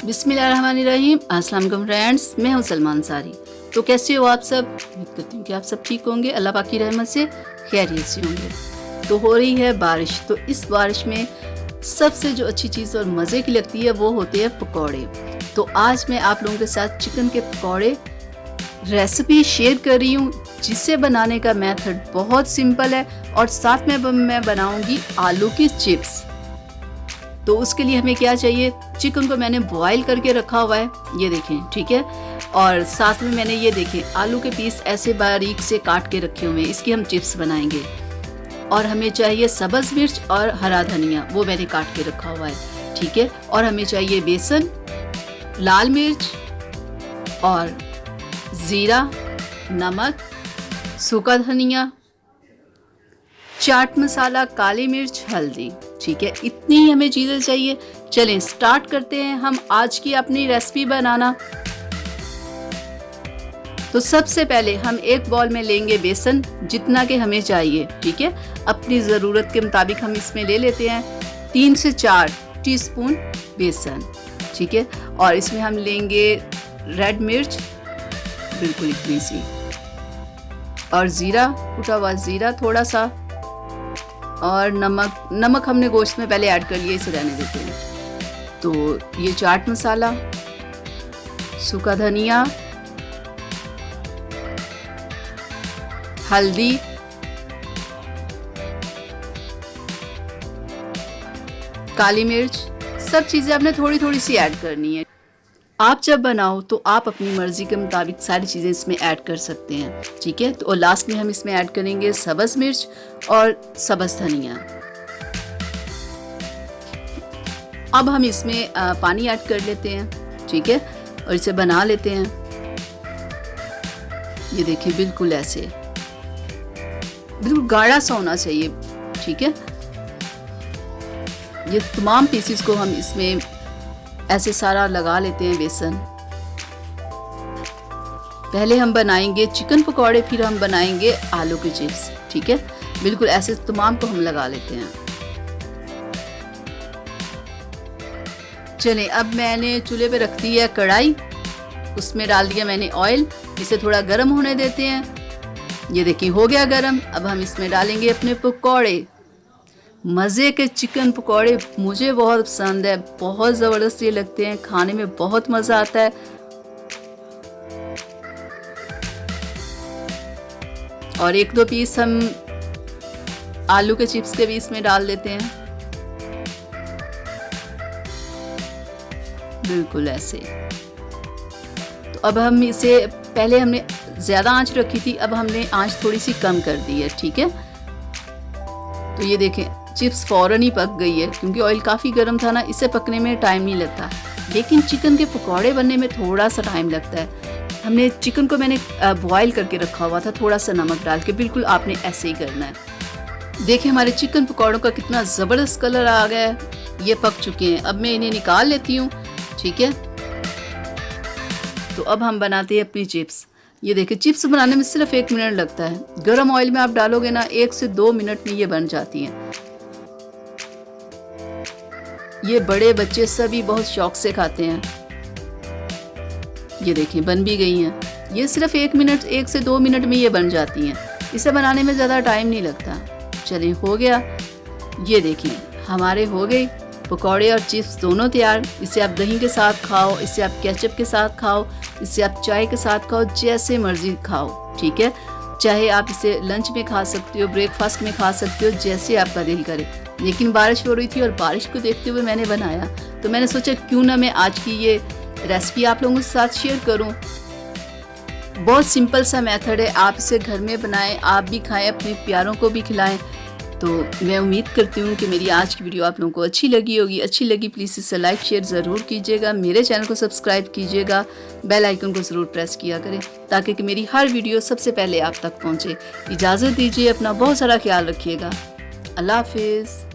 बिस्मिल्लाहिर्रहमानिर्रहीम। अस्सलाम वालेकुम फ्रेंड्स, मैं हूं सलमा अंसारी। तो कैसे हो आप सब? उम्मीद करती हूँ कि आप सब ठीक होंगे, अल्लाह पाक की रहमत से खैरियत से होंगे। तो हो रही है बारिश, तो इस बारिश में सबसे जो अच्छी चीज़ और मज़े की लगती है वो होते हैं पकौड़े। तो आज मैं आप लोगों के साथ चिकन के पकौड़े रेसिपी शेयर कर रही हूँ, जिसे बनाने का मेथड बहुत सिंपल है और साथ में मैं बनाऊंगी आलू की चिप्स। तो उसके लिए हमें क्या चाहिए, चिकन को मैंने बॉईल करके रखा हुआ है, ये देखें, ठीक है। और साथ में मैंने ये देखें आलू के पीस ऐसे बारीक से काट के रखे हुए हैं, इसकी हम चिप्स बनाएंगे। और हमें चाहिए सब्ज़ मिर्च और हरा धनिया, वो मैंने काट के रखा हुआ है, ठीक है। और हमें चाहिए बेसन, लाल मिर्च और ज़ीरा, नमक, सूखा धनिया, चाट मसाला, काली मिर्च, हल्दी, ठीक है। इतनी ही हमें चीज़ें चाहिए। चलें स्टार्ट करते हैं हम आज की अपनी रेसिपी बनाना। तो सबसे पहले हम एक बॉल में लेंगे बेसन, जितना कि हमें चाहिए, ठीक है। अपनी ज़रूरत के मुताबिक हम इसमें ले लेते हैं 3 से 4 टीस्पून बेसन, ठीक है। और इसमें हम लेंगे रेड मिर्च, बिल्कुल इतनी सी, और ज़ीरा, कुटा हुआ ज़ीरा थोड़ा सा, और नमक हमने गोश्त में पहले ऐड कर लिया, इसे रहने देते हैं। तो ये चाट मसाला, सूखा धनिया, हल्दी, काली मिर्च, सब चीज़ें आपने थोड़ी थोड़ी सी ऐड करनी है। आप जब बनाओ तो आप अपनी मर्ज़ी के मुताबिक सारी चीज़ें इसमें ऐड कर सकते हैं, ठीक है। तो लास्ट में हम इसमें ऐड करेंगे सब्ज़ मिर्च और सब्ज़ धनिया। अब हम इसमें पानी ऐड कर लेते हैं, ठीक है, और इसे बना लेते हैं। ये देखिए बिल्कुल ऐसे, बिल्कुल गाढ़ा सा होना चाहिए, ठीक है। ये तमाम पीसेस को हम इसमें ऐसे सारा लगा लेते हैं बेसन। पहले हम बनाएंगे चिकन पकौड़े, फिर हम बनाएंगे आलू की चिप्स, ठीक है। बिल्कुल ऐसे तमाम को हम लगा लेते हैं। चलें, अब मैंने चूल्हे पे रख दी है कढ़ाई, उसमें डाल दिया मैंने ऑयल, इसे थोड़ा गर्म होने देते हैं। ये देखिए हो गया गर्म। अब हम इसमें डालेंगे अपने पकौड़े। मज़े के चिकन पकौड़े मुझे बहुत पसंद है, बहुत ज़बरदस्त ये लगते हैं, खाने में बहुत मज़ा आता है। और 1-2 पीस हम आलू के चिप्स के भी इसमें डाल देते हैं, बिल्कुल ऐसे। तो अब हम इसे, पहले हमने ज़्यादा आंच रखी थी, अब हमने आंच थोड़ी सी कम कर दी है, ठीक है। तो ये देखें चिप्स फ़ौरन ही पक गई है, क्योंकि ऑयल काफ़ी गर्म था ना, इसे पकने में टाइम नहीं लगता। लेकिन चिकन के पकौड़े बनने में थोड़ा सा टाइम लगता है। हमने चिकन को मैंने बॉईल करके रखा हुआ था, थोड़ा सा नमक डाल के, बिल्कुल आपने ऐसे ही करना है। देखिए हमारे चिकन पकौड़ों का कितना ज़बरदस्त कलर आ गया है, ये पक चुके हैं। अब मैं इन्हें निकाल लेती हूँ, ठीक है। तो अब हम बनाते हैं अपनी चिप्स। ये देखिए चिप्स बनाने में सिर्फ 1 मिनट लगता है। गर्म ऑयल में आप डालोगे ना, 1 से 2 मिनट में ये बन जाती हैं। ये बड़े बच्चे सभी बहुत शौक से खाते हैं। ये देखिए बन भी गई हैं। ये सिर्फ 1 से 2 मिनट में ये बन जाती हैं। इसे बनाने में ज़्यादा टाइम नहीं लगता। चलिए हो गया। ये देखिए हमारे हो गए पकौड़े और चिप्स दोनों तैयार। इसे आप दही के साथ खाओ, इसे आप केचप के साथ खाओ, इसे आप चाय के साथ खाओ, जैसे मर्जी खाओ, ठीक है। चाहे आप इसे लंच में खा सकते हो, ब्रेकफास्ट में खा सकते हो, जैसे आपका दिल करे। लेकिन बारिश हो रही थी और बारिश को देखते हुए मैंने बनाया, तो मैंने सोचा क्यों ना मैं आज की ये रेसिपी आप लोगों के साथ शेयर करूं। बहुत सिंपल सा मेथड है, आप इसे घर में बनाएं, आप भी खाएं, अपने प्यारों को भी खिलाएं। तो मैं उम्मीद करती हूँ कि मेरी आज की वीडियो आप लोगों को अच्छी लगी होगी। अच्छी लगी प्लीज़ इसे लाइक शेयर ज़रूर कीजिएगा, मेरे चैनल को सब्सक्राइब कीजिएगा, बेल आइकन को ज़रूर प्रेस किया करें, ताकि कि मेरी हर वीडियो सबसे पहले आप तक पहुँचे। इजाज़त दीजिए, अपना बहुत सारा ख्याल रखिएगा। अल्लाह हाफिज़।